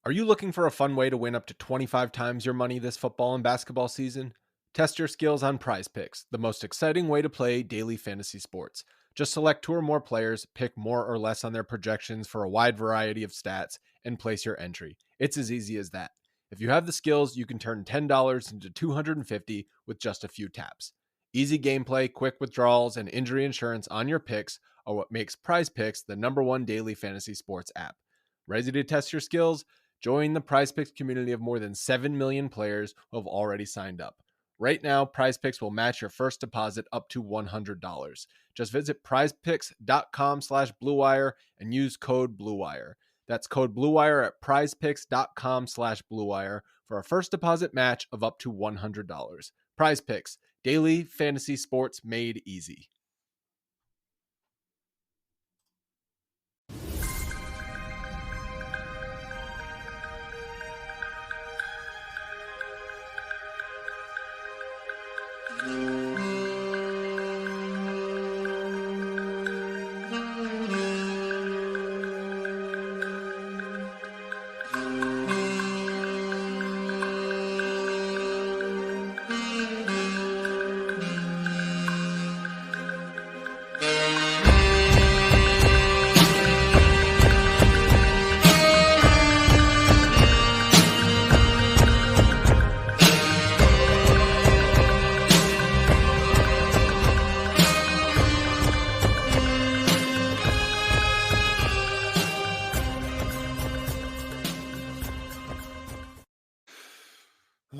Are you looking for a fun way to win up to 25 times your money this football and basketball season? Test your skills on Prize Picks, the most exciting way to play daily fantasy sports. Just select two or more players, pick more or less on their projections for a wide variety of stats, and place your entry. It's as easy as that. If you have the skills, you can turn $10 into $250 with just a few taps. Easy gameplay, quick withdrawals, and injury insurance on your picks are what makes Prize Picks the #1 daily fantasy sports app. Ready to test your skills? Join the Prize Picks community of more than 7 million players who have already signed up. Right now, Prize Picks will match your first deposit up to $100. Just visit prizepicks.com/bluewire and use code BLUEWIRE. That's code BLUEWIRE at prizepicks.com/bluewire for a first deposit match of up to $100. Prize Picks, daily fantasy sports made easy.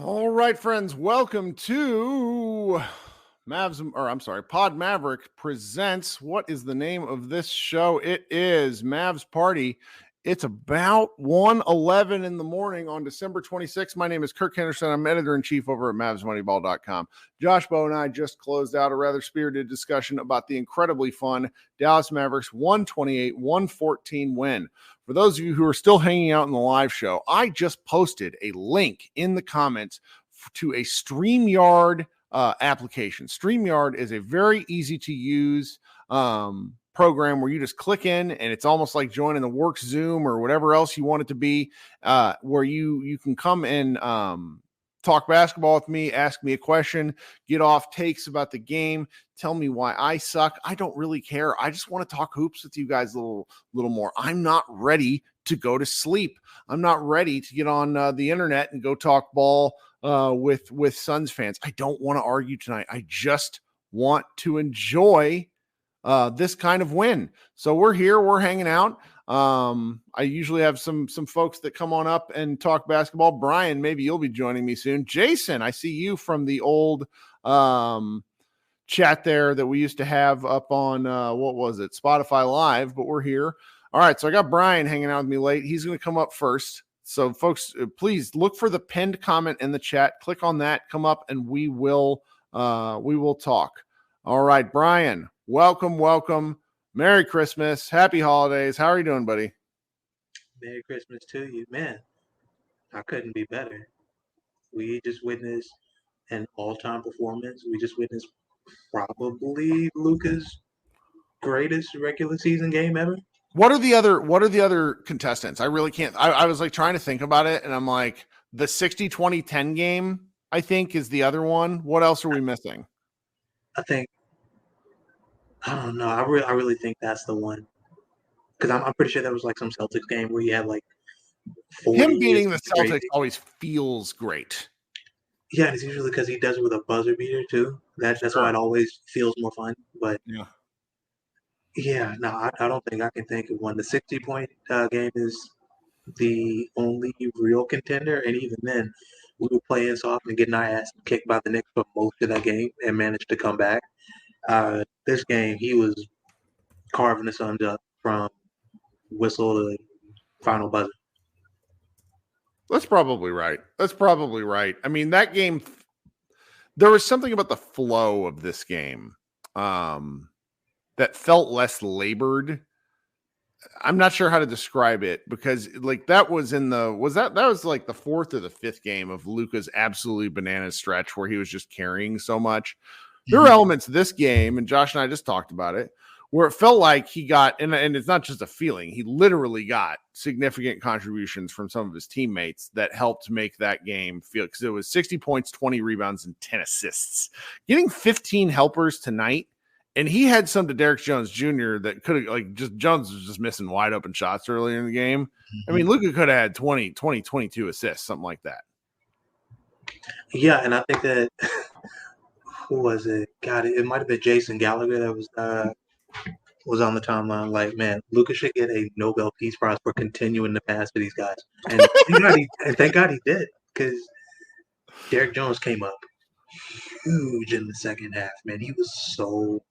All right, friends, welcome to Pod Maverick presents. What is the name of this show? It is Mavs Party. It's about 1:11 in the morning on December 26th. My name is Kirk Henderson. I'm editor-in-chief over at MavsMoneyball.com. Josh Bowe and I just closed out a rather spirited discussion about the incredibly fun Dallas Mavericks 128-114 win. For those of you who are still hanging out in the live show, I just posted a link in the comments to a StreamYard application. StreamYard is a very easy to use program where you just click in and it's almost like joining the Works Zoom or whatever else you want it to be, where you can come and talk basketball with me, ask me a question, get off takes about the game, tell me why I suck. I don't really care. I just want to talk hoops with you guys a little more. I'm not ready to go to sleep. I'm not ready to get on the internet and go talk ball with Suns fans. I don't want to argue tonight. I just want to enjoy this kind of win. So we're here, we're hanging out. I usually have some folks that come on up and talk basketball. Brian, maybe you'll be joining me soon. Jason, I see you from the old chat there that we used to have up on what was it, Spotify Live, but we're here. All right, so I got Brian hanging out with me late. He's going to come up first. So folks, please look for the pinned comment in the chat. Click on that, come up, and we will talk. All right, Brian, welcome. Merry Christmas. Happy holidays. How are you doing, buddy? Merry Christmas to you. Man, I couldn't be better. We just witnessed an all-time performance. We just witnessed probably Luka's greatest regular season game ever. What are the other contestants? I really can't. I was like trying to think about it, and I'm like, the 60-20-10 game, I think, is the other one. What else are we missing? I don't know. I really think that's the one, because I'm pretty sure that was like some Celtics game where you had like 40 him beating the Celtics always feels great. Yeah, and it's usually because he does it with a buzzer beater too. That's why it always feels more fun. But yeah, no, I don't think I can think of one. The 60-point game is the only real contender, and even then, we were playing soft and getting our ass kicked by the Knicks for most of that game and managed to come back. This game, he was carving the Suns up from whistle to final buzzer. That's probably right. I mean, that game, there was something about the flow of this game that felt less labored. I'm not sure how to describe it, because like that was like the fourth or the fifth game of Luka's absolutely bananas stretch where he was just carrying so much. There were elements of this game, and Josh and I just talked about it, where it felt like he got, and it's not just a feeling, he literally got significant contributions from some of his teammates that helped make that game feel, because it was 60 points, 20 rebounds, and 10 assists. Getting 15 helpers tonight, and he had some to Derek Jones Jr. that could have, like, just Jones was just missing wide open shots earlier in the game. Mm-hmm. I mean, Luka could have had 22 assists, something like that. Yeah, and I think that who was it? God, it might have been Jason Gallagher that was on the timeline. Like, man, Luka should get a Nobel Peace Prize for continuing to pass for these guys. And thank God he did, because Derek Jones came up huge in the second half. Man, he was so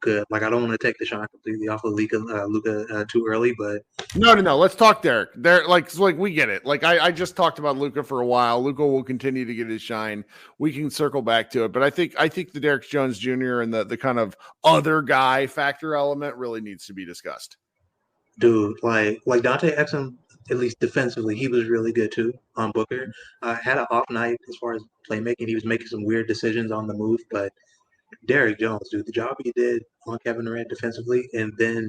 good. Like, I don't want to take the shine completely off of Luka too early, but no. Let's talk Derek. Like we get it. Like, I just talked about Luka for a while. Luka will continue to get his shine. We can circle back to it, but I think the Derek Jones Jr. and the kind of other guy factor element really needs to be discussed. Dude, like Dante Exum, at least defensively, he was really good too on Booker. Had an off night as far as playmaking. He was making some weird decisions on the move, but Derek Jones, dude, the job he did on Kevin Durant defensively, and then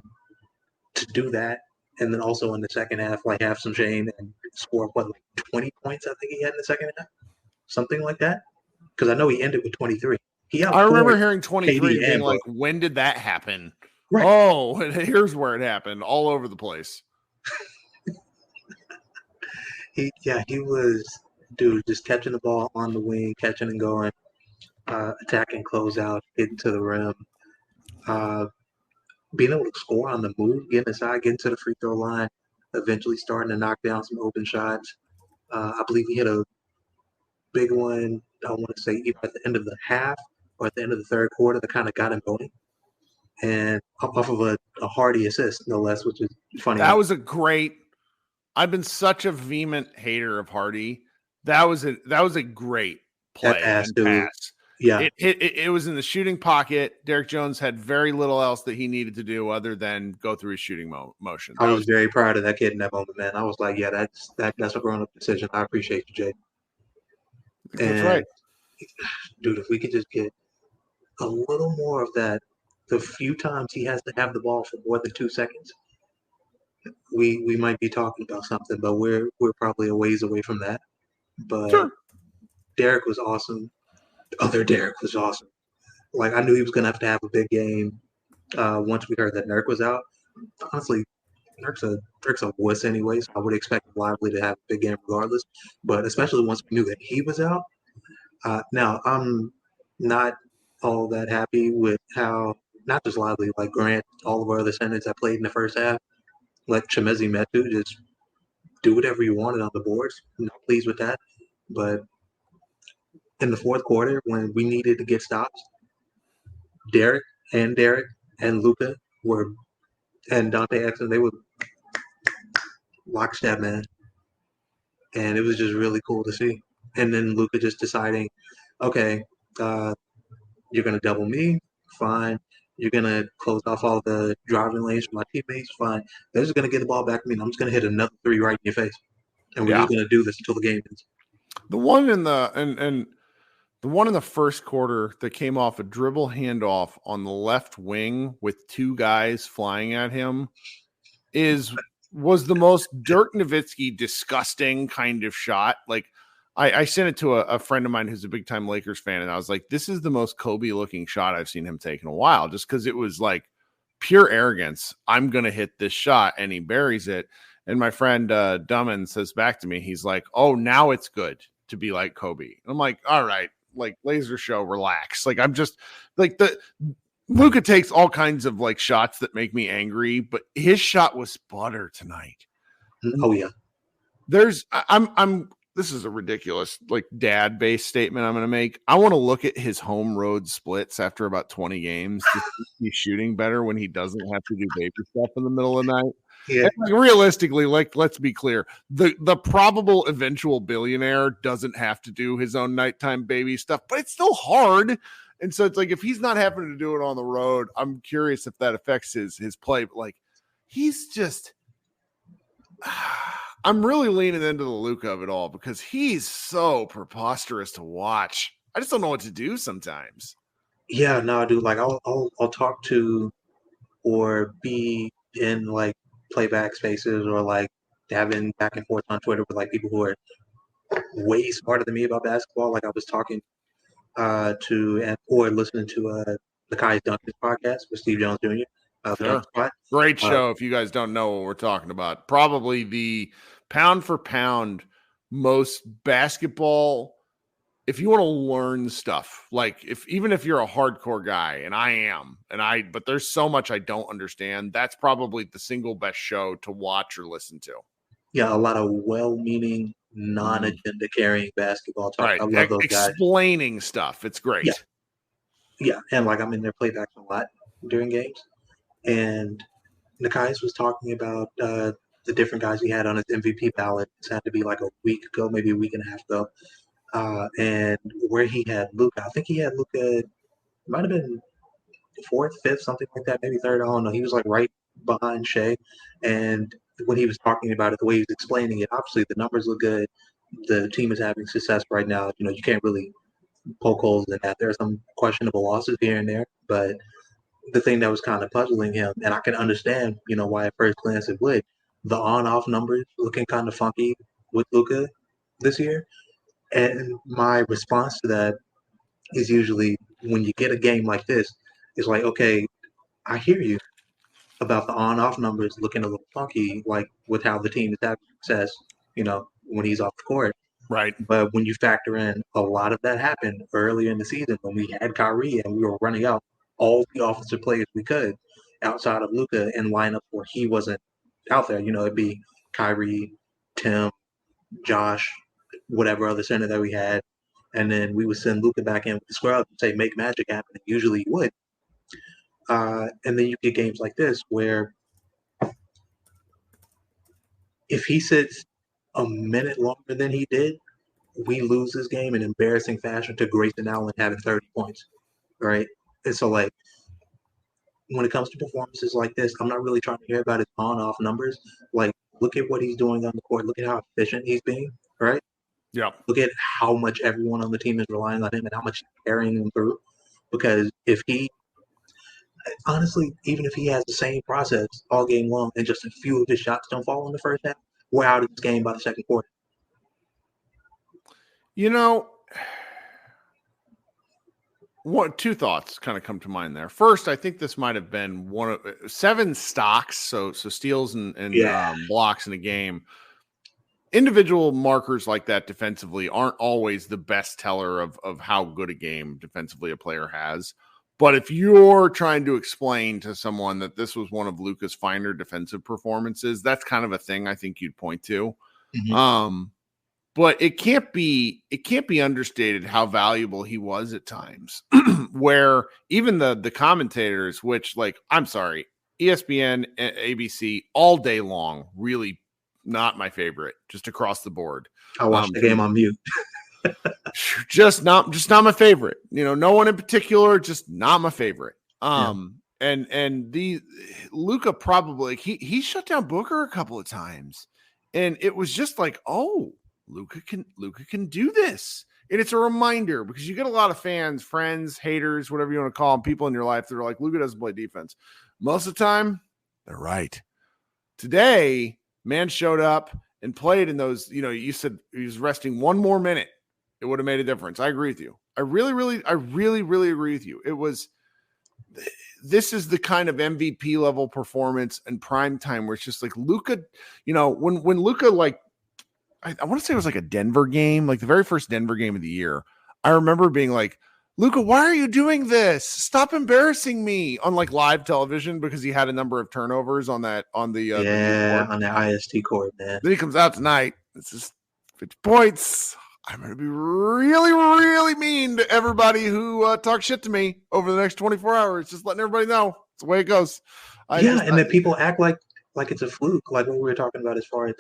to do that, and then also in the second half, like, have some shame and score, like 20 points, I think he had in the second half? Something like that? Because I know he ended with 23. I remember hearing 23 and being like, when did that happen? Right. Oh, and here's where it happened, all over the place. He was, dude, just catching the ball on the wing, catching and going. Attacking, close out, getting to the rim, being able to score on the move, getting inside, getting to the free throw line, eventually starting to knock down some open shots. I believe he hit a big one, I want to say either at the end of the half or at the end of the third quarter, that kind of got him going. And off of a Hardy assist, no less, which is funny. That was a great – I've been such a vehement hater of Hardy. That was a great play and pass. Yeah, it was in the shooting pocket. Derek Jones had very little else that he needed to do other than go through his shooting motion. I was very proud of that kid in that moment, man. I was like, yeah, that's a grown-up decision. I appreciate you, Jay. That's right. Dude, if we could just get a little more of that, the few times he has to have the ball for more than 2 seconds, we might be talking about something, but we're probably a ways away from that. But sure. Derek was awesome. Other Derek was awesome. Like, I knew he was going to have a big game once we heard that Nurk was out. Honestly, Nurk's a wuss anyway, so I would expect Lively to have a big game regardless. But especially once we knew that he was out. Now, I'm not all that happy with how, not just Lively, like Grant, all of our other centers that played in the first half, like Chemezi Metu, just do whatever you wanted on the boards. I'm not pleased with that. But in the fourth quarter, when we needed to get stops, Derek and Luka and Dante Exum, they were lockstep, man. And it was just really cool to see. And then Luka just deciding, okay, you're going to double me? Fine. You're going to close off all the driving lanes for my teammates? Fine. They're just going to get the ball back to me, and I'm just going to hit another three right in your face. And we're just going to do this until the game ends. The one in the first quarter that came off a dribble handoff on the left wing with two guys flying at him was the most Dirk Nowitzki disgusting kind of shot. Like, I sent it to a friend of mine who's a big time Lakers fan, and I was like, this is the most Kobe looking shot I've seen him take in a while, just because it was like pure arrogance. I'm going to hit this shot, and he buries it. And my friend Dummin says back to me, he's like, oh, now it's good to be like Kobe. And I'm like, all right, like, laser show, relax. Like, I'm just like, Luka takes all kinds of like shots that make me angry, but his shot was butter tonight. Oh yeah. This is a ridiculous like dad based statement I'm going to make. I want to look at his home road splits after about 20 games to see shooting better when he doesn't have to do baby stuff in the middle of the night. Yeah. And like, realistically, like, let's be clear, the probable eventual billionaire doesn't have to do his own nighttime baby stuff, but it's still hard. And so it's like, if he's not having to do it on the road, I'm curious if that affects his play. But like, he's just, I'm really leaning into the Luka of it all because he's so preposterous to watch. I just don't know what to do sometimes. Yeah, no, dude. Like, I'll talk to or be in like playback spaces or like having back and forth on Twitter with like people who are way smarter than me about basketball. Like I was talking to or listening to the Kai Duncan's podcast with Steve Jones Jr. Sure. Great show. If you guys don't know what we're talking about, probably the pound for pound most basketball. If you want to learn stuff, like even if you're a hardcore guy, and I am, but there's so much I don't understand, that's probably the single best show to watch or listen to. Yeah, a lot of well-meaning, non-agenda carrying basketball talk. Right. I love those guys. Explaining stuff. It's great. Yeah. And like I'm in their playbacks a lot during games. And Nikias was talking about the different guys he had on his MVP ballot. This had to be like a week ago, maybe a week and a half ago. And where he had Luka, I think he had Luka, might have been fourth, fifth, something like that, maybe third. I don't know. He was like right behind Shea. And when he was talking about it, the way he was explaining it, obviously the numbers look good. The team is having success right now. You know, you can't really poke holes in that. There are some questionable losses here and there, but the thing that was kind of puzzling him, and I can understand, you know, why at first glance it would, the on-off numbers looking kind of funky with Luka this year. And my response to that is usually when you get a game like this, it's like, okay, I hear you about the on-off numbers looking a little funky, like with how the team is having success, you know, when he's off the court. Right. But when you factor in a lot of that happened earlier in the season when we had Kyrie and we were running out all the offensive players we could outside of Luka in lineups where he wasn't out there. You know, it'd be Kyrie, Tim, Josh, whatever other center that we had. And then we would send Luka back in with the scrub and say, make magic happen. And usually he would. And then you get games like this where if he sits a minute longer than he did, we lose this game in embarrassing fashion to Grayson Allen having 30 points, right? And so, like, when it comes to performances like this, I'm not really trying to hear about his on-off numbers. Like, look at what he's doing on the court. Look at how efficient he's being, right? Yeah. Look at how much everyone on the team is relying on him and how much he's carrying them through. Because if he honestly, even if he has the same process all game long and just a few of his shots don't fall in the first half, we're out of this game by the second quarter. You know, two thoughts kind of come to mind there. First, I think this might have been one of 7 stocks, so steals and blocks in a game. Individual markers like that defensively aren't always the best teller of how good a game defensively a player has. But if you're trying to explain to someone that this was one of Luka's finer defensive performances, that's kind of a thing I think you'd point to. Mm-hmm. But it can't be understated how valuable he was at times, where even the commentators, which, like, I'm sorry, ESPN, ABC all day long, really not my favorite, just across the board. I watched the game on mute. just not my favorite. You know, no one in particular, just not my favorite. And the Luka probably he shut down Booker a couple of times, and it was just like, oh, Luka can do this. And it's a reminder because you get a lot of fans, friends, haters, whatever you want to call them, people in your life that are like, Luka doesn't play defense. Most of the time, they're right. Today, man showed up and played in those, you know, you said he was resting one more minute. It would have made a difference. I agree with you. I really agree with you. This is the kind of MVP level performance and prime time where it's just like Luka, you know, when Luka, like, I want to say it was like a Denver game, like the very first Denver game of the year. I remember being like, Luka, why are you doing this? Stop embarrassing me on like live television because he had a number of turnovers on the on the IST court, man. Then he comes out tonight. It's just 50 points. I'm going to be really, really mean to everybody who talks shit to me over the next 24 hours. Just letting everybody know it's the way it goes. And that people act like it's a fluke, like what we were talking about as far as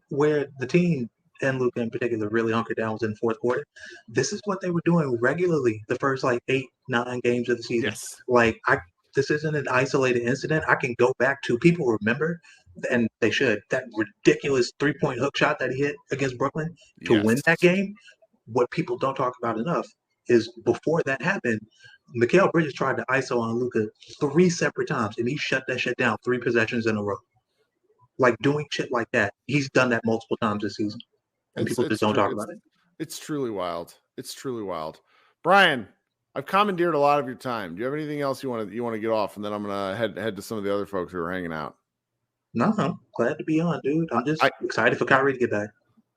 where the team and Luka in particular really hunkered down was in the fourth quarter. This is what they were doing regularly the first like 8-9 games of the season. Yes. Like this isn't an isolated incident. I can go back to people remember, and they should, that ridiculous 3-point hook shot that he hit against Brooklyn to win that game. What people don't talk about enough is before that happened, Mikal Bridges tried to ISO on Luka 3 separate times, and he shut that shit down 3 possessions in a row. Like doing shit like that, he's done that multiple times this season, and people just don't talk about it. It's truly wild. It's truly wild. Brian, I've commandeered a lot of your time. Do you have anything else you want to get off? And then I'm gonna head to some of the other folks who are hanging out. No, I'm glad to be on, dude. I'm just excited for Kyrie to get back.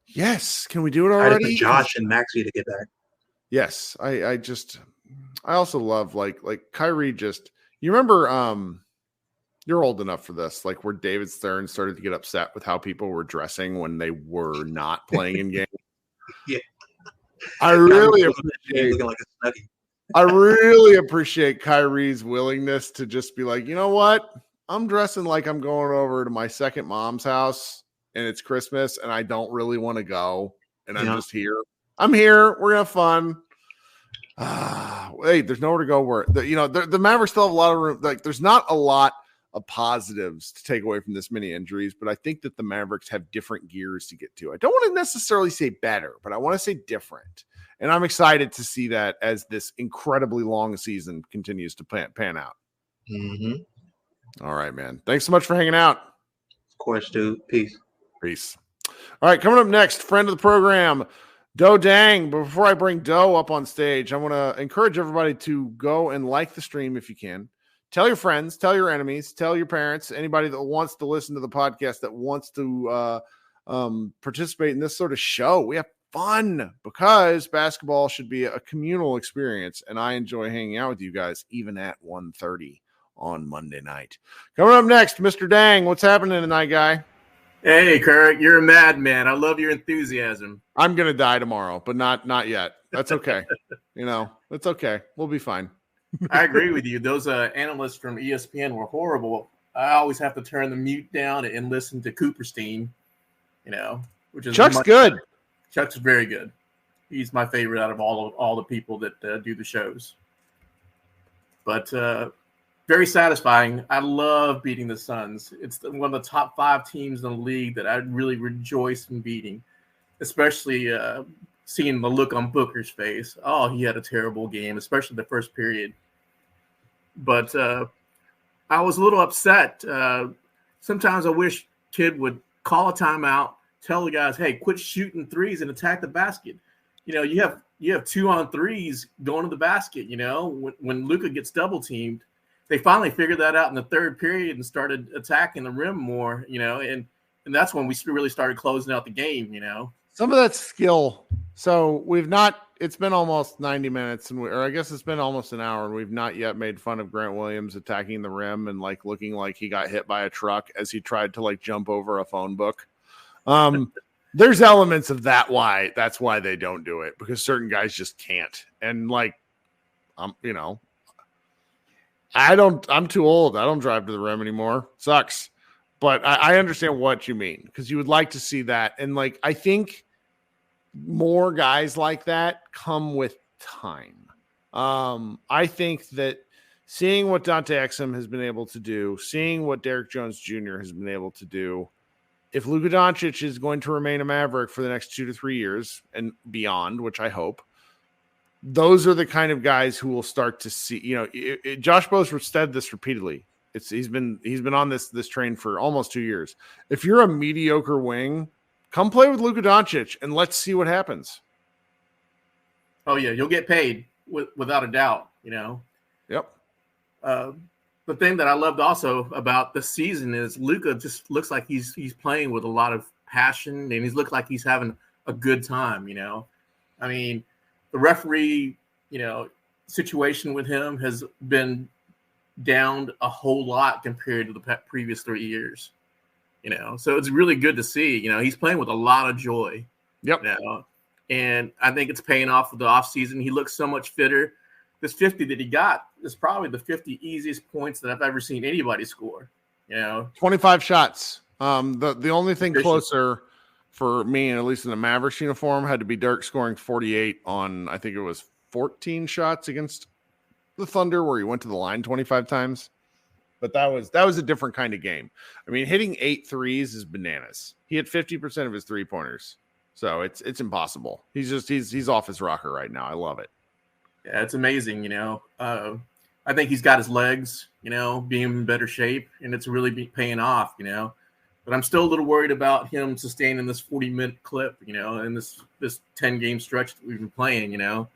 Yes, can we do it already? Excited for Josh and Maxey to get back. Yes, I also love like Kyrie. Just you remember you're old enough for this, like where David Stern started to get upset with how people were dressing when they were not playing in games. Yeah. I really appreciate Kyrie's willingness to just be like, you know what? I'm dressing like I'm going over to my second mom's house and it's Christmas and I don't really want to go. And I'm just here. I'm here. We're gonna have fun. Hey, there's nowhere to go the Mavericks still have a lot of room. Like there's not a lot of positives to take away from this many injuries, but I think that the Mavericks have different gears to get to. I don't want to necessarily say better, but I want to say different. And I'm excited to see that as this incredibly long season continues to pan out. Mm-hmm. All right, man. Thanks so much for hanging out. Of course, dude. Peace. All right, coming up next, friend of the program, Doe Dang. But before I bring Doe up on stage, I want to encourage everybody to go and like the stream if you can. Tell your friends, tell your enemies, tell your parents, anybody that wants to listen to the podcast, that wants to participate in this sort of show. We have fun because basketball should be a communal experience, and I enjoy hanging out with you guys even at 1:30 on Monday night. Coming up next, Mr. Dang, what's happening tonight, guy? Hey, Kirk, you're a madman. I love your enthusiasm. I'm going to die tomorrow, but not yet. That's okay. It's okay. We'll be fine. I agree with you. Those analysts from ESPN were horrible. I always have to turn the mute down and listen to Cooperstein, which is Chuck's good. Better. Chuck's very good. He's my favorite out of all the people that do the shows. But very satisfying. I love beating the Suns. It's one of the top 5 teams in the league that I really rejoice in beating, especially seeing the look on Booker's face. Oh, he had a terrible game, especially the first period. But I was a little upset. Sometimes I wish Kid would call a timeout, tell the guys, hey, quit shooting threes and attack the basket. You have 2-on-3s going to the basket, when Luka gets double teamed. They finally figured that out in the third period and started attacking the rim more, and that's when we really started closing out the game, Some of that's skill. So it's been almost 90 minutes or I guess it's been almost an hour and we've not yet made fun of Grant Williams attacking the rim and like looking like he got hit by a truck as he tried to like jump over a phone book. There's elements of that's why they don't do it, because certain guys just can't. And like, I'm too old. I don't drive to the rim anymore. Sucks. But I understand what you mean, because you would like to see that. And like, I think more guys like that come with time. I think that seeing what Dante Exum has been able to do, seeing what Derek Jones Jr. has been able to do, if Luka Doncic is going to remain a Maverick for the next 2 to 3 years and beyond, which I hope, those are the kind of guys who will start to see, Josh Boser said this repeatedly. He's been on this train for almost 2 years. If you're a mediocre wing, come play with Luka Doncic and let's see what happens. Oh yeah, you'll get paid without a doubt. Yep. The thing that I loved also about this season is Luka just looks like he's playing with a lot of passion and he's looked like he's having a good time. I mean, the referee, situation with him has been downed a whole lot compared to the previous 3 years. So it's really good to see. He's playing with a lot of joy. Yep. And I think it's paying off with the offseason. He looks so much fitter. This 50 that he got is probably the 50 easiest points that I've ever seen anybody score. 25 shots. The only thing closer for me, and at least in the Mavericks uniform, had to be Dirk scoring 48 on, I think it was 14 shots against the Thunder, where he went to the line 25 times. But that was a different kind of game. I mean, hitting 8 threes is bananas. He hit 50% of his 3-pointers. So it's impossible. He's off his rocker right now. I love it. Yeah, it's amazing, you know. I think he's got his legs, you know, being in better shape, and it's really paying off, you know. But I'm still a little worried about him sustaining this 40-minute clip, you know, and this 10-game stretch that we've been playing, you know.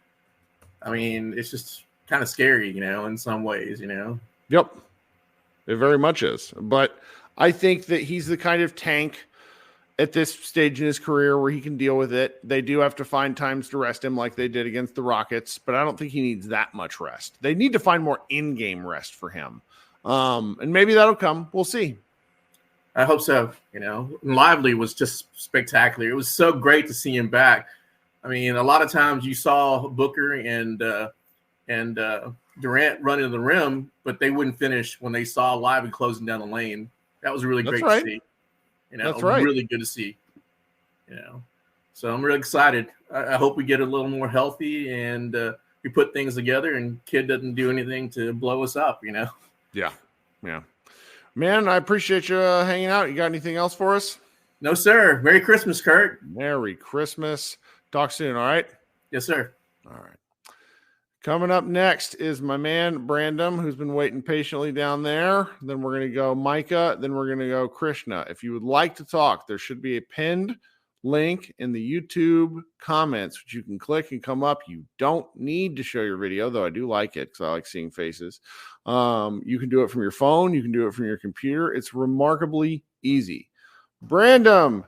I mean, it's just kind of scary, you know, in some ways, you know. Yep, it very much is. But I think that he's the kind of tank at this stage in his career where he can deal with it. They do have to find times to rest him like they did against the Rockets, but I don't think he needs that much rest. They need to find more in-game rest for him. And maybe that'll come. We'll see. I hope so. You know, Lively was just spectacular. It was so great to see him back. I mean, a lot of times you saw Booker and Durant running to the rim, but they wouldn't finish when they saw Lively closing down the lane. That was really great to see. You know, that's right. Really good to see. You know, so I'm really excited. I hope we get a little more healthy and we put things together and Kid doesn't do anything to blow us up, you know? Yeah. Man, I appreciate you hanging out. You got anything else for us? No, sir. Merry Christmas, Kurt. Merry Christmas. Talk soon, all right? Yes, sir. All right. Coming up next is my man, Brandon, who's been waiting patiently down there. Then we're going to go Micah. Then we're going to go Krishna. If you would like to talk, there should be a pinned link in the YouTube comments, which you can click and come up. You don't need to show your video, though I do like it because I like seeing faces. You can do it from your phone. You can do it from your computer. It's remarkably easy. Brandon,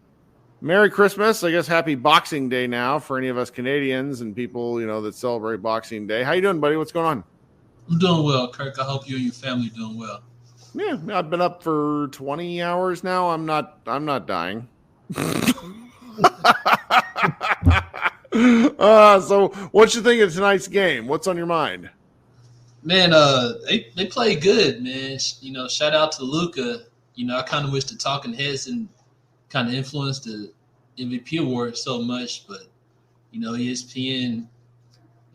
Merry Christmas. I guess happy Boxing Day now for any of us Canadians and people, you know, that celebrate Boxing Day. How you doing, buddy? What's going on? I'm doing well, Kirk. I hope you and your family are doing well. Yeah, I've been up for 20 hours now. I'm not dying. So what you think of tonight's game? What's on your mind? Man, they played good, man. You know, shout out to Luka. You know, I kind of wish the talking heads and kind of influenced the MVP award so much, but you know, ESPN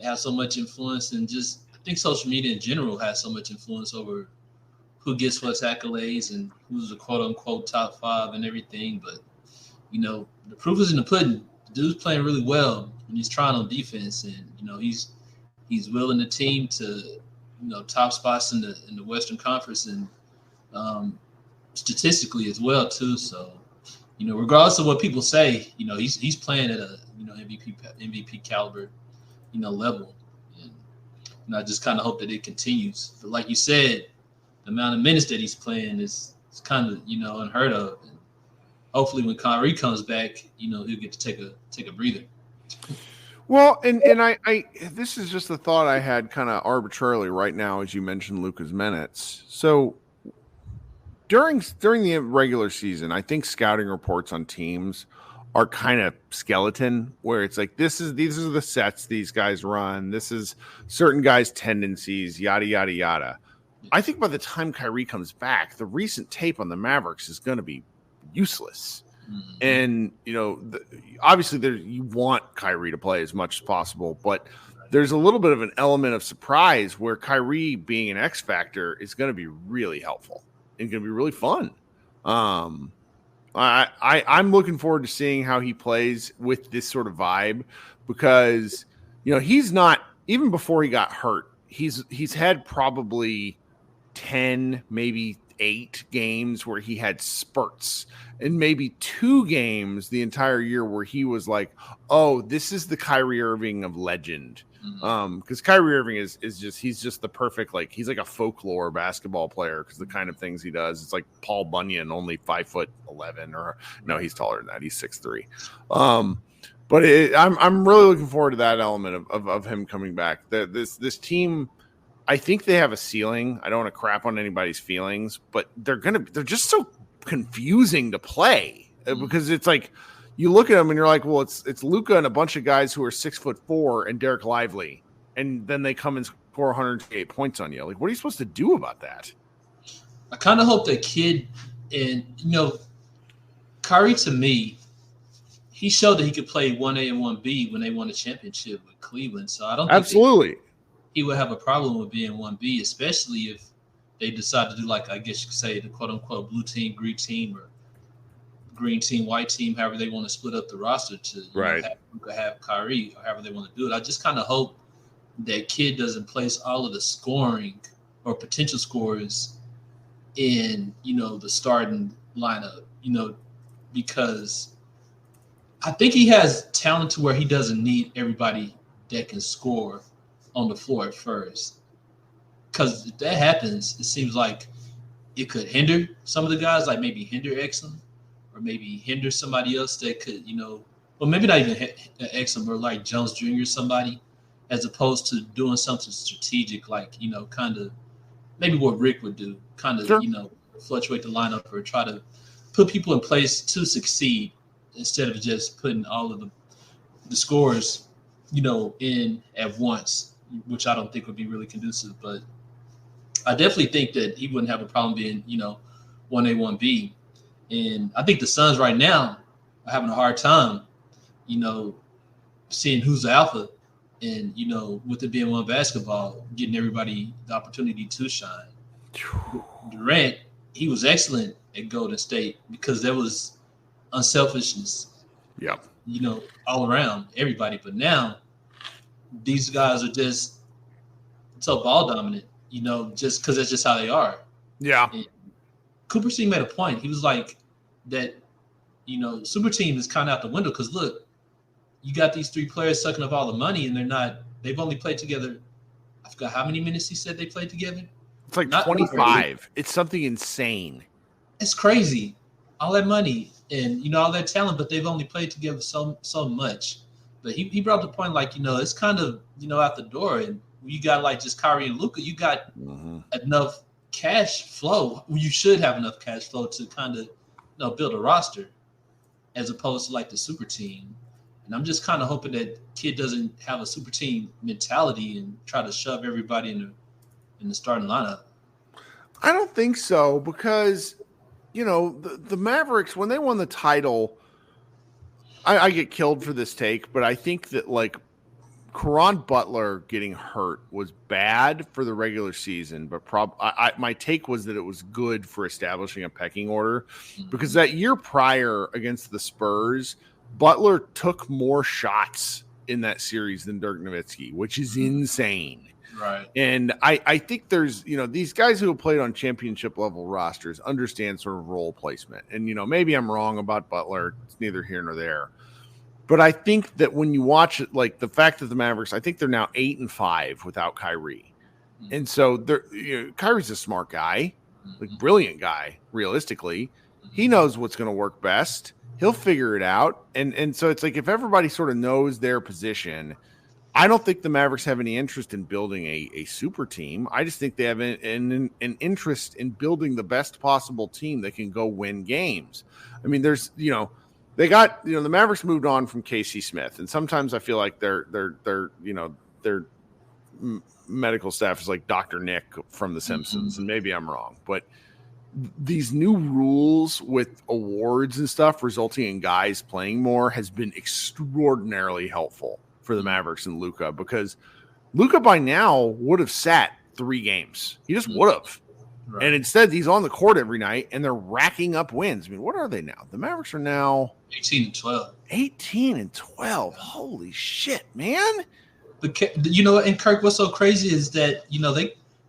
has so much influence, and just I think social media in general has so much influence over who gets what accolades and who's the quote unquote top 5 and everything. But you know, the proof is in the pudding. The dude's playing really well when he's trying on defense, and you know, he's willing the team to, you know, top spots in the Western Conference and statistically as well too. So, you know, regardless of what people say, you know, he's playing at a, you know, MVP caliber, you know, level. And I just kind of hope that it continues. But like you said, the amount of minutes that he's playing is kind of, you know, unheard of. And hopefully when Kyrie comes back, you know, he'll get to take a breather. Well, and I this is just a thought I had kind of arbitrarily right now as you mentioned Luka's minutes. So during the regular season, I think scouting reports on teams are kind of skeleton, where it's like these are the sets these guys run. This is certain guys' tendencies, yada yada yada. I think by the time Kyrie comes back, the recent tape on the Mavericks is going to be useless. Mm-hmm. And you know, obviously, you want Kyrie to play as much as possible, but there's a little bit of an element of surprise where Kyrie being an X factor is going to be really helpful. It's going to be really fun. I'm looking forward to seeing how he plays with this sort of vibe because, you know, he's not, even before he got hurt, he's had probably 10, maybe 8 games where he had spurts and maybe 2 games the entire year where he was like, oh, this is the Kyrie Irving of legend. Because Kyrie Irving is just, he's just the perfect, like, he's like a folklore basketball player because the kind of things he does, it's like Paul Bunyan, only 5'11", or no, he's taller than that. He's 6'3". But I'm really looking forward to that element of him coming back. This team, I think they have a ceiling. I don't want to crap on anybody's feelings, but they're just so confusing to play because it's like, you look at them and you're like, well, it's Luka and a bunch of guys who are 6'4" and Derek Lively, and then they come and score 108 points on you. Like, what are you supposed to do about that? I kind of hope that Kid and, you know, Kyrie, to me, he showed that he could play 1A and 1B when they won a championship with Cleveland. So I don't think he would have a problem with being 1B, especially if they decide to do, like, I guess you could say, the quote unquote blue team, green team, or green team, white team, however they want to split up the roster to have Kyrie, or however they want to do it. I just kind of hope that kid doesn't place all of the scoring or potential scores in, the starting lineup, because I think he has talent to where he doesn't need everybody that can score on the floor at first. Because if that happens, it seems like it could hinder some of the guys, like maybe hinder Exum, or maybe hinder somebody else that could, well, maybe not even Exum, or like Jones Jr. somebody, as opposed to doing something strategic, like, kind of maybe what Rick would do, kind of, Sure. Fluctuate the lineup or try to put people in place to succeed instead of just putting all of the scores, in at once, which I don't think would be really conducive. But I definitely think that he wouldn't have a problem being, 1A, 1B. And I think the Suns right now are having a hard time, seeing who's the alpha. And, with it being one basketball, getting everybody the opportunity to shine. Durant, he was excellent at Golden State because there was unselfishness, all around everybody. But now these guys are just so ball dominant, just because that's just how they are. Yeah. And Cooper C made a point. He was like that, super team is kind of out the window because look, you got these three players sucking up all the money and they've only played together. I forgot how many minutes he said they played together. It's like 25. It's something insane. It's crazy. All that money and, all that talent, but they've only played together so much. But he brought the point, like, it's kind of, out the door. And you got like just Kyrie and Luka, you got enough cash flow. You should have enough cash flow to kind of, build a roster as opposed to like the super team. And I'm just kind of hoping that kid doesn't have a super team mentality and try to shove everybody in the starting lineup. I don't think so because, the Mavericks, when they won the title, I get killed for this take, but I think that like Caron Butler getting hurt was bad for the regular season, but my take was that it was good for establishing a pecking order because that year prior against the Spurs, Butler took more shots in that series than Dirk Nowitzki, which is insane. Right. And I think there's, these guys who have played on championship level rosters understand sort of role placement. And, maybe I'm wrong about Butler. It's neither here nor there. But I think that when you watch it, like the fact that the Mavericks, I think they're now 8-5 without Kyrie. And so Kyrie's a smart guy, like brilliant guy, realistically. He knows what's going to work best. He'll figure it out. And so it's like if everybody sort of knows their position, I don't think the Mavericks have any interest in building a super team. I just think they have an interest in building the best possible team that can go win games. I mean, there's, they got, the Mavericks moved on from Casey Smith. And sometimes I feel like their medical staff is like Dr. Nick from The Simpsons. And maybe I'm wrong, but these new rules with awards and stuff resulting in guys playing more has been extraordinarily helpful for the Mavericks and Luka, because Luka by now would have sat 3 games. He just would have. Right. And instead he's on the court every night and they're racking up wins. I mean, what are they now? The Mavericks are now 18-12. 18-12. Holy shit, man. But and Kirk, what's so crazy is that,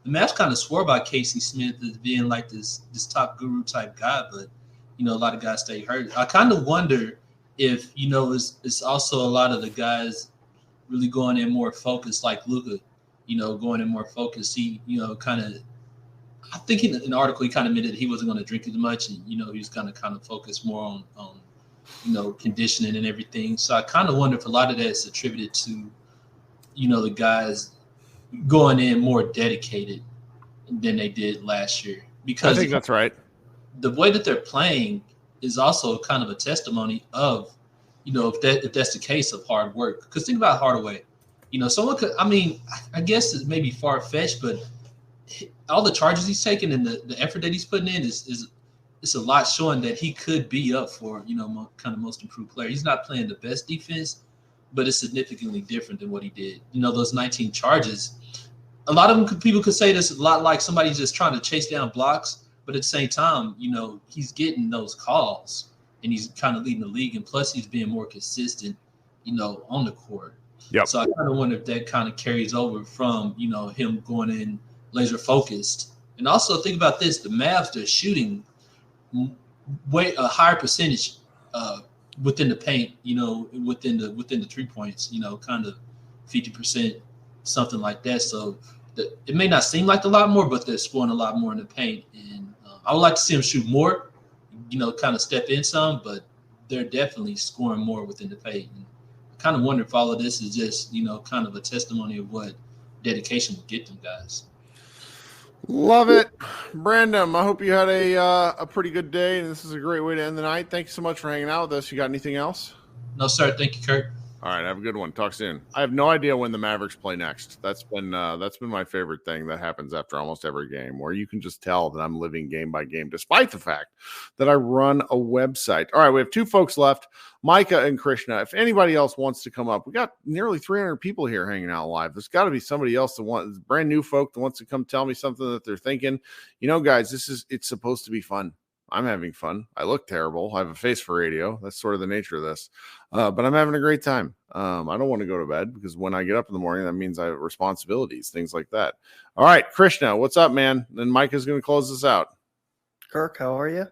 the Mavs kind of swore about Casey Smith as being like this top guru type guy, but a lot of guys stay hurt. I kind of wonder if it's also a lot of the guys really going in more focused, like Luka, going in more focused. He, kind of, I think in an article he kind of admitted he wasn't going to drink as much, and he was going to kind of focus more on conditioning and everything. So I kind of wonder if a lot of that is attributed to, the guys going in more dedicated than they did last year. Because I think that's right. The way that they're playing is also kind of a testimony of, if that's the case, of hard work. Because think about Hardaway. Someone could, I guess it's maybe far-fetched, but all the charges he's taking and the effort that he's putting in is a lot, showing that he could be up for, kind of most improved player. He's not playing the best defense, but it's significantly different than what he did. Those 19 charges, a lot of them people could say this a lot like somebody just trying to chase down blocks, but at the same time, he's getting those calls and he's kind of leading the league. And plus he's being more consistent, on the court. Yep. So I kind of wonder if that kind of carries over from, him going in laser focused. And also think about this: the Mavs, they're shooting way a higher percentage within the paint, within the 3 points, kind of 50%, something like that. So it may not seem like a lot more, but they're scoring a lot more in the paint. And I would like to see them shoot more, kind of step in some, but they're definitely scoring more within the paint. And I kind of wonder if all of this is just, kind of a testimony of what dedication will get them guys. Love it. Brandon, I hope you had a pretty good day, and this is a great way to end the night. Thank you so much for hanging out with us. You got anything else? No, sir. Thank you, Kirk. All right, have a good one. Talk soon. I have no idea when the Mavericks play next. That's been my favorite thing that happens after almost every game, where you can just tell that I'm living game by game, despite the fact that I run a website. All right, we have 2 folks left, Micah and Krishna. If anybody else wants to come up, we got nearly 300 people here hanging out live. There's got to be somebody else that wants, brand new folk that wants to come tell me something that they're thinking. Guys, it's supposed to be fun. I'm having fun. I look terrible. I have a face for radio. That's sort of the nature of this. But I'm having a great time. I don't want to go to bed because when I get up in the morning, that means I have responsibilities, things like that. All right, Krishna, what's up, man? And Mike is going to close this out. Kirk, how are you?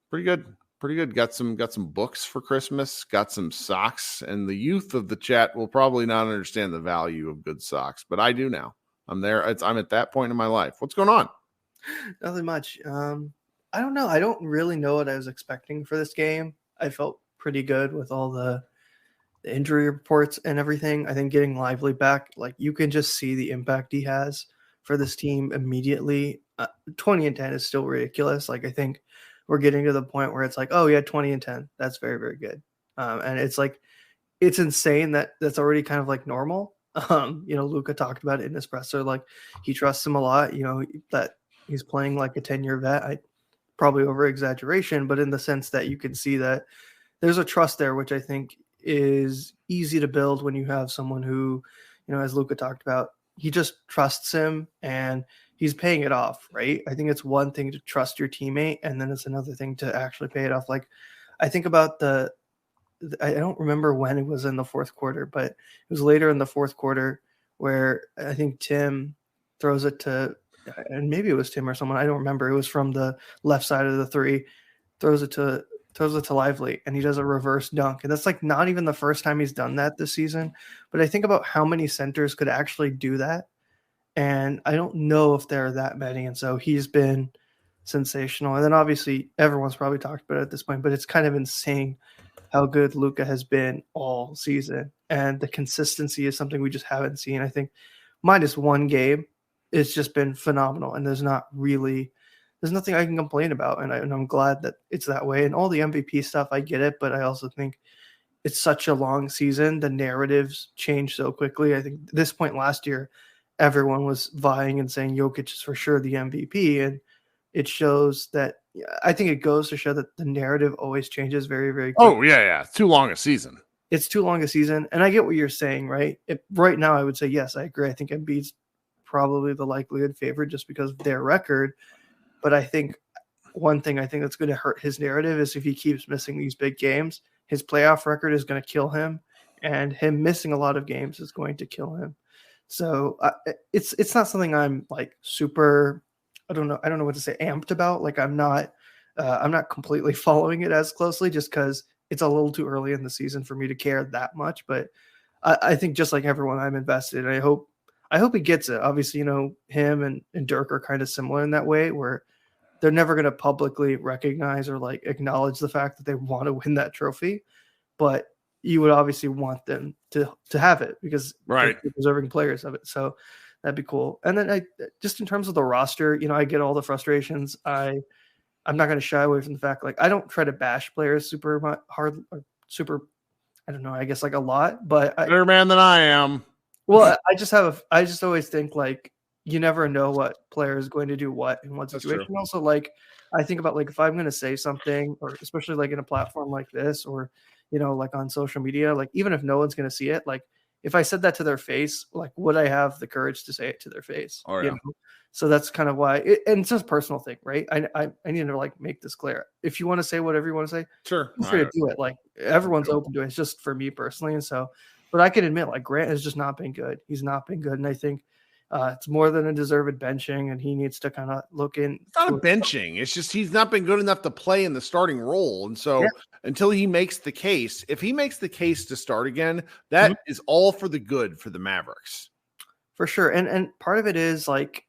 Pretty good. Pretty good. Got some books for Christmas, got some socks, and the youth of the chat will probably not understand the value of good socks, but I do now. I'm there. I'm at that point in my life. What's going on? Nothing much. I don't know. I don't really know what I was expecting for this game. I felt pretty good with all the injury reports and everything. I think getting Lively back, like you can just see the impact he has for this team immediately. 20 and 10 is still ridiculous. Like I think we're getting to the point where it's like, oh yeah, 20 and 10. That's very, very good. And it's like, it's insane that that's already kind of like normal. Luka talked about it in his presser. Like he trusts him a lot, that he's playing like a 10-year vet. Probably over exaggeration, but in the sense that you can see that there's a trust there, which I think is easy to build when you have someone who, as Luka talked about, he just trusts him and he's paying it off, right? I think it's one thing to trust your teammate, and then it's another thing to actually pay it off. Like I think about I don't remember when it was in the fourth quarter, but it was later in the fourth quarter where I think Tim throws it to, and maybe it was Tim or someone, I don't remember. It was from the left side of the 3, throws it to Lively, and he does a reverse dunk. And that's like not even the first time he's done that this season. But I think about how many centers could actually do that. And I don't know if there are that many. And so he's been sensational. And then obviously everyone's probably talked about it at this point, but it's kind of insane how good Luka has been all season. And the consistency is something we just haven't seen. I think minus one game, it's just been phenomenal. And there's nothing I can complain about. And I'm glad that it's that way. And all the MVP stuff, I get it. But I also think it's such a long season. The narratives change so quickly. I think at this point last year, everyone was vying and saying Jokic is for sure the MVP. And it shows that, I think it goes to show that the narrative always changes very, very quickly. Oh, yeah. It's too long a season. It's too long a season. And I get what you're saying, right? Right now, I would say, yes, I agree. I think Embiid's probably the likelihood favorite just because of their record. But I think one thing I think that's going to hurt his narrative is if he keeps missing these big games, his playoff record is going to kill him, and him missing a lot of games is going to kill him. So it's not something I'm like super, I don't know what to say, amped about. Like I'm not completely following it as closely just because it's a little too early in the season for me to care that much. But I think just like everyone, I'm invested. And I hope he gets it. Obviously, him and Dirk are kind of similar in that way where they're never going to publicly recognize or like acknowledge the fact that they want to win that trophy, but you would obviously want them to have it because right, they're deserving players of it. So that'd be cool. And then just in terms of the roster, I get all the frustrations. I'm not going to shy away from the fact, like, I don't try to bash players super hard or super, I don't know, I guess like a lot, but better man than I am. Well, I just always think like you never know what player is going to do what in what situation. Also, like I think about like if I'm going to say something, or especially like in a platform like this, or like on social media, like even if no one's going to see it, like if I said that to their face, like would I have the courage to say it to their face? Oh yeah. So that's kind of why, and it's just a personal thing, right? I need to like make this clear. If you want to say whatever you want to say, sure, feel free to do it. Like everyone's open to it. It's just for me personally, and so But I can admit, like, Grant has just not been good. He's not been good. And I think it's more than a deserved benching, and he needs to kind of look in. It's not a benching. It's just he's not been good enough to play in the starting role. And so until he makes the case, if he makes the case to start again, that is all for the good for the Mavericks. For sure. And part of it is like,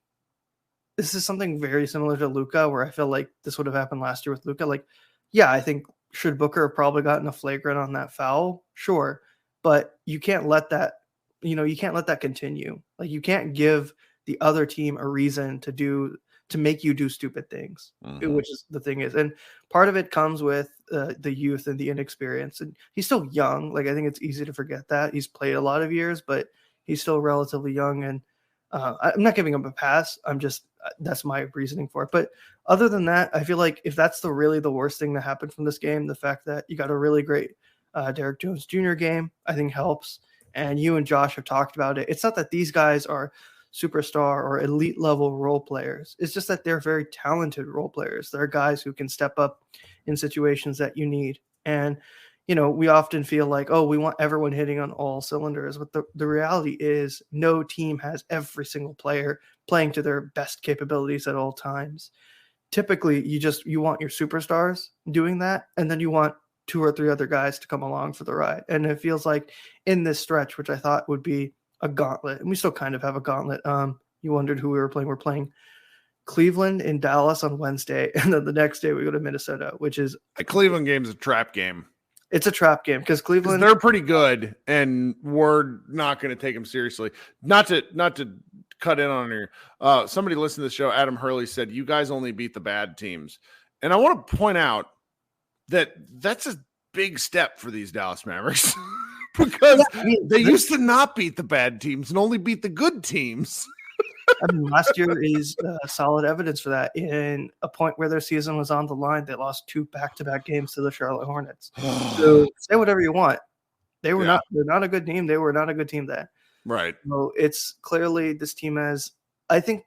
this is something very similar to Luka, where I feel like this would have happened last year with Luka. Like, yeah, I think should Booker have probably gotten a flagrant on that foul? Sure. But you can't let that, you can't let that continue. Like, you can't give the other team a reason to make you do stupid things, which is the thing is. And part of it comes with the youth and the inexperience. And he's still young. Like, I think it's easy to forget that. He's played a lot of years, but he's still relatively young. And I'm not giving him a pass. That's my reasoning for it. But other than that, I feel like if that's really the worst thing that happened from this game, the fact that you got a really great Derek Jones Jr. game, I think helps. And you and Josh have talked about it. It's not that these guys are superstar or elite level role players. It's just that they're very talented role players. They're guys who can step up in situations that you need. And, we often feel like, oh, we want everyone hitting on all cylinders. But the reality is no team has every single player playing to their best capabilities at all times. Typically, you want your superstars doing that, and then you want 2 or 3 other guys to come along for the ride. And it feels like in this stretch, which I thought would be a gauntlet, and we still kind of have a gauntlet. You wondered who we were playing. We're playing Cleveland in Dallas on Wednesday, and then the next day we go to Minnesota, which is a Cleveland game is a trap game. It's a trap game because Cleveland, they're pretty good, and we're not going to take them seriously. Not to cut in on here. Somebody listened to the show. Adam Hurley said, "You guys only beat the bad teams," and I want to point out that that's a big step for these Dallas Mavericks because they used to not beat the bad teams and only beat the good teams. I mean, last year is solid evidence for that. In a point where their season was on the line, they lost 2 back-to-back games to the Charlotte Hornets. So say whatever you want. They're not a good team. They were not a good team then. Right. So it's clearly this team has, I think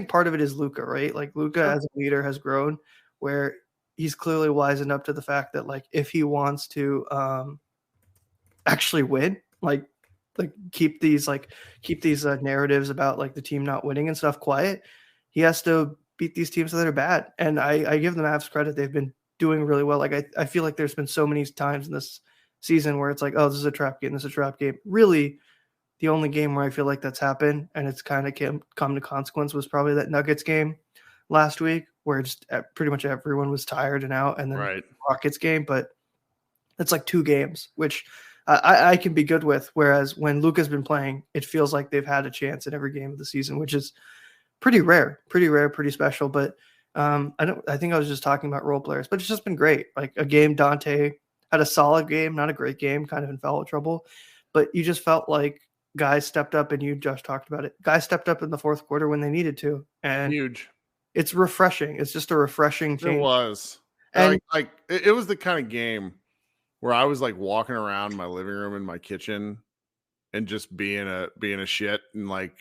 part of it is Luka, right? Like, Luka as a leader has grown where he's clearly wisened up to the fact that, like, if he wants to actually win, like keep these narratives about like the team not winning and stuff quiet, he has to beat these teams that are bad. And I give the Mavs credit. They've been doing really well. Like, I feel like there's been so many times in this season where it's like, oh, this is a trap game. This is a trap game. Really, the only game where I feel like that's happened and it's kind of come to consequence was probably that Nuggets game last week, where just pretty much everyone was tired and out, and then the Rockets game. But it's like 2 games, which I can be good with. Whereas when Luka's been playing, it feels like they've had a chance in every game of the season, which is pretty rare, pretty special. But I think I was just talking about role players, but it's just been great. Like a game, Dante had a solid game, not a great game, kind of in foul trouble, but you just felt like guys stepped up, and you just talked about it. Guys stepped up in the fourth quarter when they needed to, and huge. It's refreshing. It's just a refreshing change. It was, and it was the kind of game where I was like walking around my living room and my kitchen and just being a shit. And like,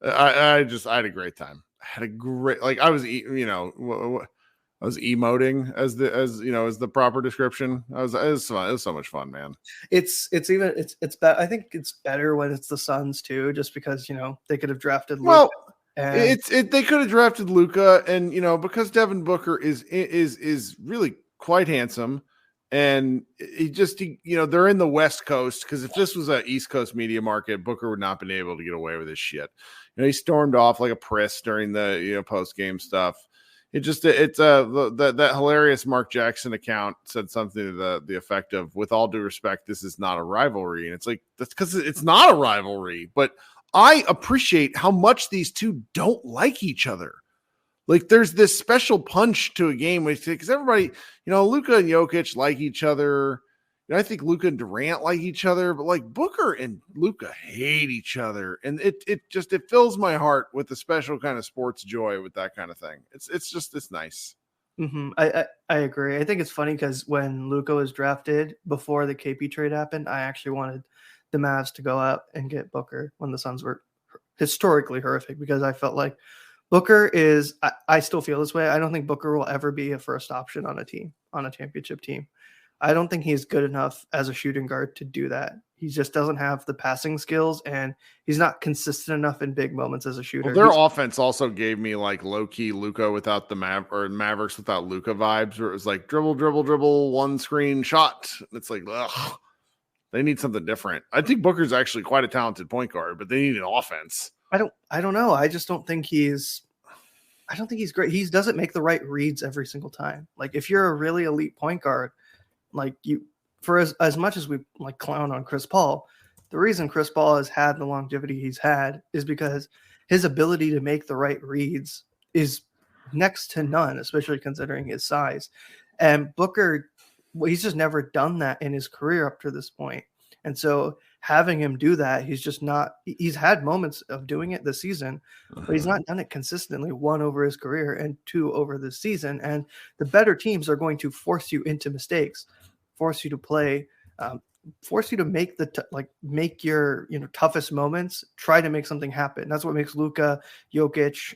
I had a great time. I had a great, like, I was emoting as the proper description. It was fun. It was so much fun, man. It's I think it's better when it's the Suns too, just because, they could have drafted Luka. Well, they could have drafted Luka, and, because Devin Booker is really quite handsome. And they're in the West Coast, because if this was an East Coast media market, Booker would not been able to get away with his shit. He stormed off like a priss during the post game stuff. That hilarious Mark Jackson account said something to the effect of, "With all due respect, this is not a rivalry." And it's like, that's because it's not a rivalry. But I appreciate how much these two don't like each other. Like, there's this special punch to a game because everybody, Luka and Jokic like each other. I think Luka and Durant like each other, but like Booker and Luka hate each other. And it fills my heart with a special kind of sports joy with that kind of thing. It's nice. Mm-hmm. I agree. I think it's funny because when Luka was drafted before the KP trade happened, I actually wanted the Mavs to go out and get Booker when the Suns were historically horrific, because I felt like Booker is, I still feel this way. I don't think Booker will ever be a first option on a championship team. I don't think he's good enough as a shooting guard to do that. He just doesn't have the passing skills, and he's not consistent enough in big moments as a shooter. Well, their offense also gave me like low-key Luka without the Mavericks without Luka vibes, where it was like dribble, one screen shot. It's like, ugh, they need something different. I think Booker's actually quite a talented point guard, but they need an offense. I don't know. I just don't think he's great. He doesn't make the right reads every single time. Like if you're a really elite point guard, like for as much as we like clown on Chris Paul, the reason Chris Paul has had the longevity he's had is because his ability to make the right reads is next to none, especially considering his size. And Booker, he's just never done that in his career up to this point. And so having him do that, he's had moments of doing it this season, but he's not done it consistently, 1 over his career and 2 over this season. And the better teams are going to force you into mistakes, force you to play, force you to make make your toughest moments, try to make something happen. That's what makes Luka, Jokic,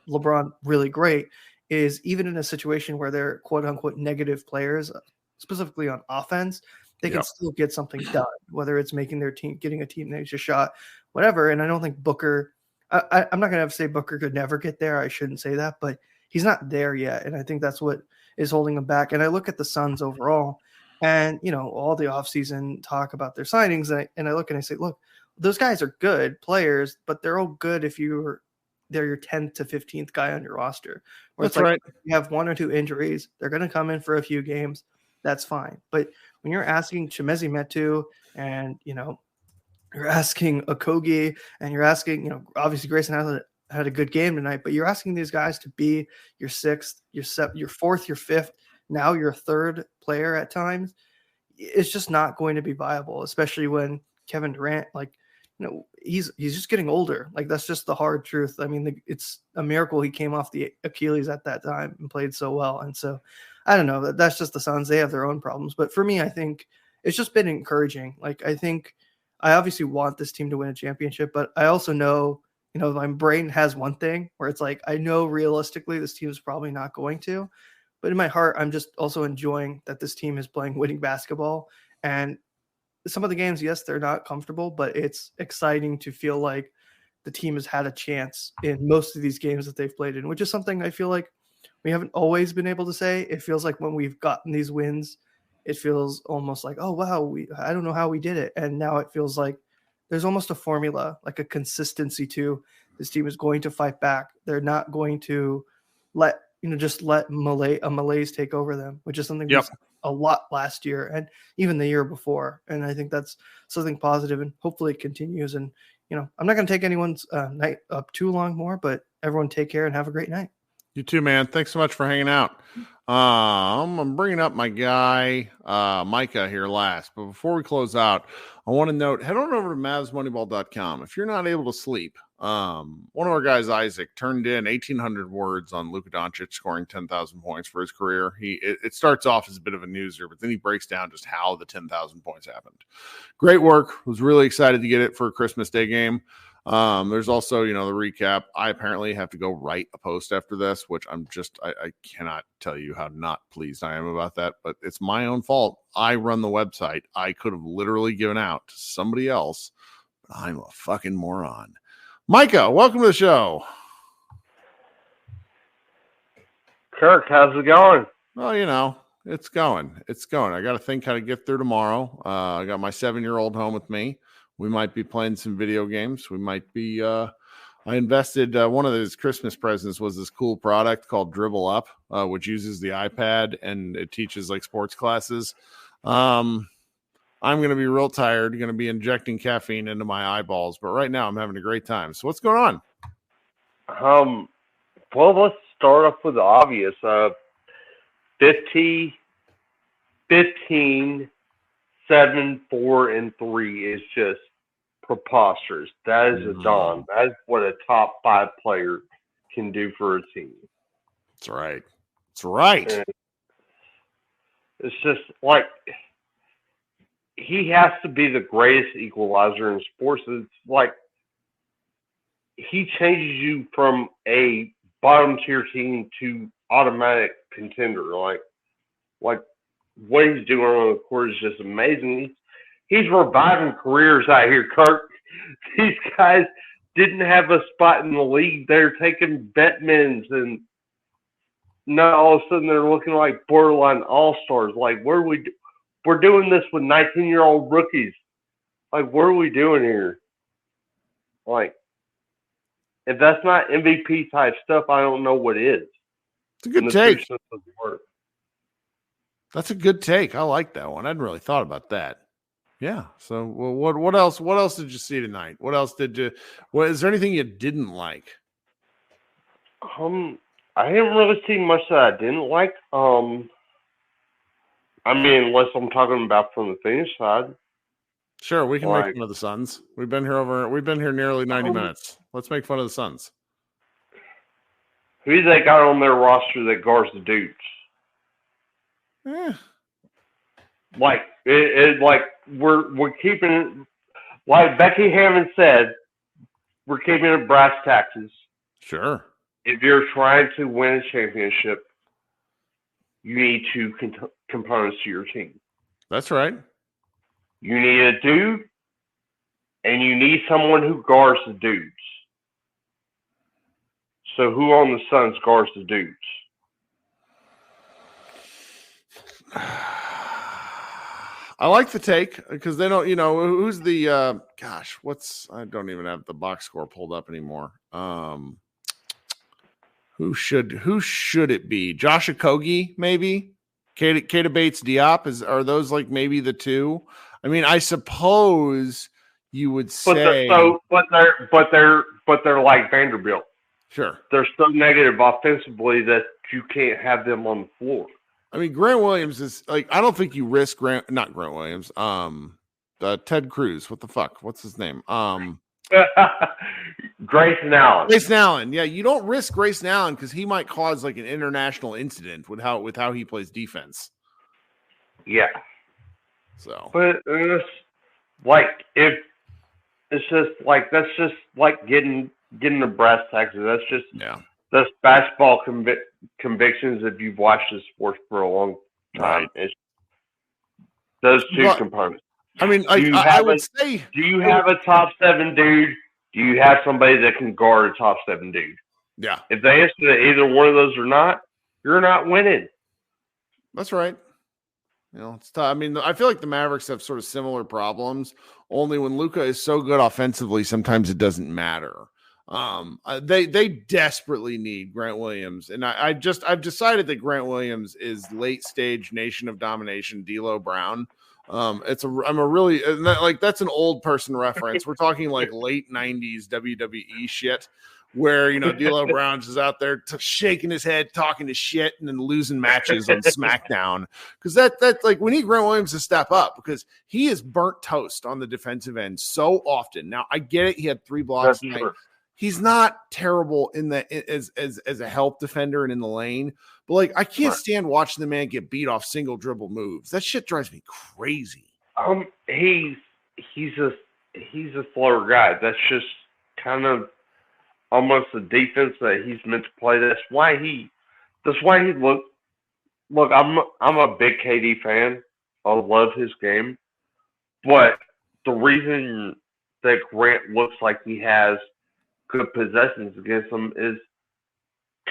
LeBron really great, is even in a situation where they're quote unquote negative players, specifically on offense, they can still get something done, whether it's making their team, getting a team that just shot, whatever. And I don't think Booker, I'm not going to say Booker could never get there. I shouldn't say that, but he's not there yet. And I think that's what is holding him back. And I look at the Suns overall and, all the offseason talk about their signings. And I look and I say, look, those guys are good players, but they're all good if they're your 10th to 15th guy on your roster. Where That's right. You have 1 or 2 injuries. They're going to come in for a few games. That's fine. But when you're asking Chimezie Metu and, you're asking Okogie and you're asking, obviously Grayson Allen had a good game tonight, but you're asking these guys to be your 6th, your 7th, your 4th, your 5th, now your 3rd player at times. It's just not going to be viable, especially when Kevin Durant, he's just getting older. Like that's just the hard truth. I mean, it's a miracle he came off the Achilles at that time and played so well. And so I don't know, that's just the Suns. They have their own problems. But for me, I think it's just been encouraging. Like, I think I obviously want this team to win a championship, but I also know, my brain has one thing where it's like, I know realistically this team is probably not going to. But in my heart, I'm just also enjoying that this team is playing winning basketball. And some of the games, yes, they're not comfortable, but it's exciting to feel like the team has had a chance in most of these games that they've played in, which is something I feel like we haven't always been able to say. It feels like when we've gotten these wins, it feels almost like, oh, wow, I don't know how we did it. And now it feels like there's almost a formula, like a consistency to this team is going to fight back. They're not going to let malaise take over them, which is something we saw a lot last year and even the year before. And I think that's something positive and hopefully it continues. And, I'm not going to take anyone's night up too long more, but everyone take care and have a great night. You too, man. Thanks so much for hanging out. I'm bringing up my guy, Micah here last. But before we close out, I want to note, head on over to MavsMoneyball.com. If you're not able to sleep, one of our guys, Isaac, turned in 1,800 words on Luka Doncic scoring 10,000 points for his career. It starts off as a bit of a newser, but then he breaks down just how the 10,000 points happened. Great work. Was really excited to get it for a Christmas Day game. There's also, the recap. I apparently have to go write a post after this, which I cannot tell you how not pleased I am about that, but it's my own fault. I run the website. I could have literally given out to somebody else, but I'm a fucking moron. Micah, welcome to the show. Kirk, how's it going? Well, it's going. I got to think how to get through tomorrow. I got my 7-year-old home with me. We might be playing some video games. We might be I invested one of his Christmas presents was this cool product called Dribble Up, which uses the iPad and it teaches like sports classes. I'm going to be real tired, going to be injecting caffeine into my eyeballs, but right now I'm having a great time. So what's going on? Well, let's start off with the obvious. 15, 7, 4, and 3 is just preposterous. That is a dawn. That is what a top 5 player can do for a team. That's right. That's right. And it's just like he has to be the greatest equalizer in sports. It's like he changes you from a bottom tier team to automatic contender. Like what he's doing on the court is just amazing. he's reviving careers out here, Kirk. These guys didn't have a spot in the league. They're taking Bettmans, and now all of a sudden they're looking like borderline all-stars. Like, we're doing this with 19-year-old rookies. Like, what are we doing here? Like, if that's not MVP type stuff, I don't know what is. It's a good take. That's a good take. I like that one. I hadn't really thought about that. Yeah. So, well, what else? What else did you see tonight? What else did you? What is there anything you didn't like? I didn't really see much that I didn't like. I mean, unless I'm talking about from the Phoenix side. Sure, we can make fun of the Suns. We've been here nearly 90 minutes. Let's make fun of the Suns. Who do they got on their roster that guards the dudes? Like we're keeping it, like Becky Hammond said, we're keeping it brass taxes. Sure. If you're trying to win a championship, you need two components to your team. That's right. You need a dude, and you need someone who guards the dudes. So who on the Suns guards the dudes? I like the take because they don't, who's the I don't even have the box score pulled up anymore. Who should it be? Josh Okogie, maybe? Keita Bates Diop, are those like maybe the two? I mean, I suppose you would say, but they're like Vanderbilt. Sure, they're so negative offensively that you can't have them on the floor. I mean, Grant Williams is like, I don't think you risk not Grant Williams, Ted Cruz. What the fuck? What's his name? Grayson Allen. Grayson Allen. Yeah, you don't risk Grayson Allen because he might cause like an international incident with how he plays defense. Yeah. So, but it's like if it's just like that's just like getting the brass taxes. That's just that's basketball convictions. If you've watched the sports for a long time, it's those two components. I mean, I would say, do you have a top 7 dude? Do you have somebody that can guard a top 7 dude? Yeah. If they answer that either one of those or not, you're not winning. That's right. It's tough. I mean, I feel like the Mavericks have sort of similar problems. Only when Luka is so good offensively, sometimes it doesn't matter. They desperately need Grant Williams, and I've decided that Grant Williams is late stage Nation of Domination D'Lo Brown. That's an old person reference. We're talking like late 90s WWE shit where, D'Lo Brown's is out there shaking his head, talking to shit, and then losing matches on SmackDown. Because that's like, we need Grant Williams to step up because he is burnt toast on the defensive end so often. Now, I get it. He had 3 blocks tonight. He's not terrible as a help defender and in the lane, but like I can't stand watching the man get beat off single dribble moves. That shit drives me crazy. He's a slower guy. That's just kind of almost the defense that he's meant to play. That's why he look. I'm a big KD fan. I love his game, but the reason that Grant looks like he has good possessions against him is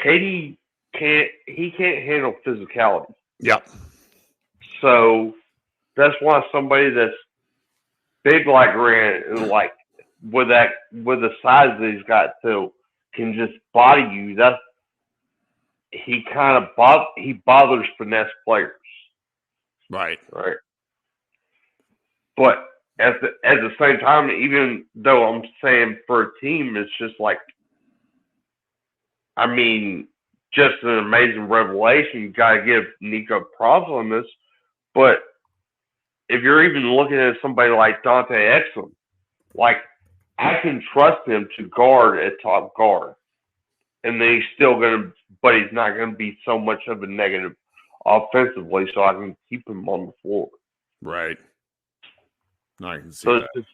KD can't handle physicality. Yep. So that's why somebody that's big like Grant and like with the size that he's got too can just body you. He bothers finesse players. Right. Right. But at the same time, even though I'm saying for a team, it's just like, I mean, just an amazing revelation. You got to give Nico props on this. But if you're even looking at somebody like Dante Exum, like I can trust him to guard at top guard, and then but he's not gonna be so much of a negative offensively, so I can keep him on the floor. Right. No, I can see so that.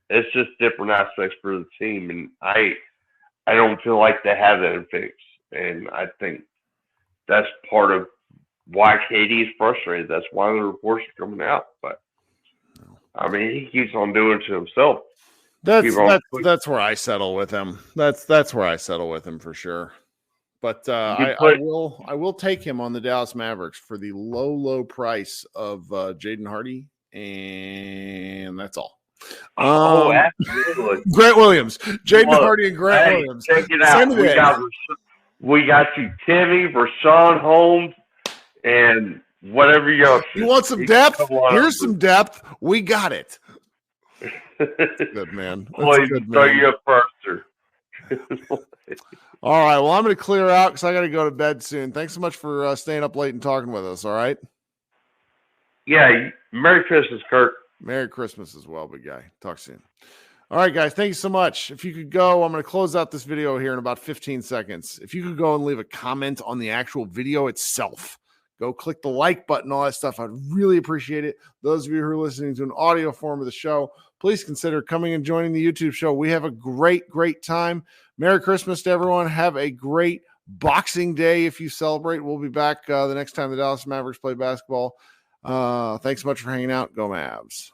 It's just different aspects for the team, and I don't feel like they have that in Phoenix, and I think that's part of why KD is frustrated. That's why the reports are coming out. But I mean, he keeps on doing it to himself. That's where I settle with him. That's where I settle with him for sure. But I will take him on the Dallas Mavericks for the low price of Jaden Hardy, and that's all. Absolutely. Grant Williams, Jaden Hardy, and Grant Williams. Check it out. We got you, Timmy, Rashawn Holmes, and whatever else. You want some depth? Here's some depth. We got it. Good man. Please throw you up first, sir. All right. Well, I'm going to clear out because I got to go to bed soon. Thanks so much for staying up late and talking with us. All right. Yeah. Merry Christmas, Kirk. Merry Christmas as well, big guy. Talk soon. All right, guys. Thank you so much. If you could go, I'm going to close out this video here in about 15 seconds. If you could go and leave a comment on the actual video itself, go click the like button, all that stuff. I'd really appreciate it. Those of you who are listening to an audio form of the show, please consider coming and joining the YouTube show. We have a great time. Merry Christmas to everyone. Have a great Boxing Day if you celebrate. We'll be back the next time the Dallas Mavericks play basketball. Thanks so much for hanging out. Go Mavs.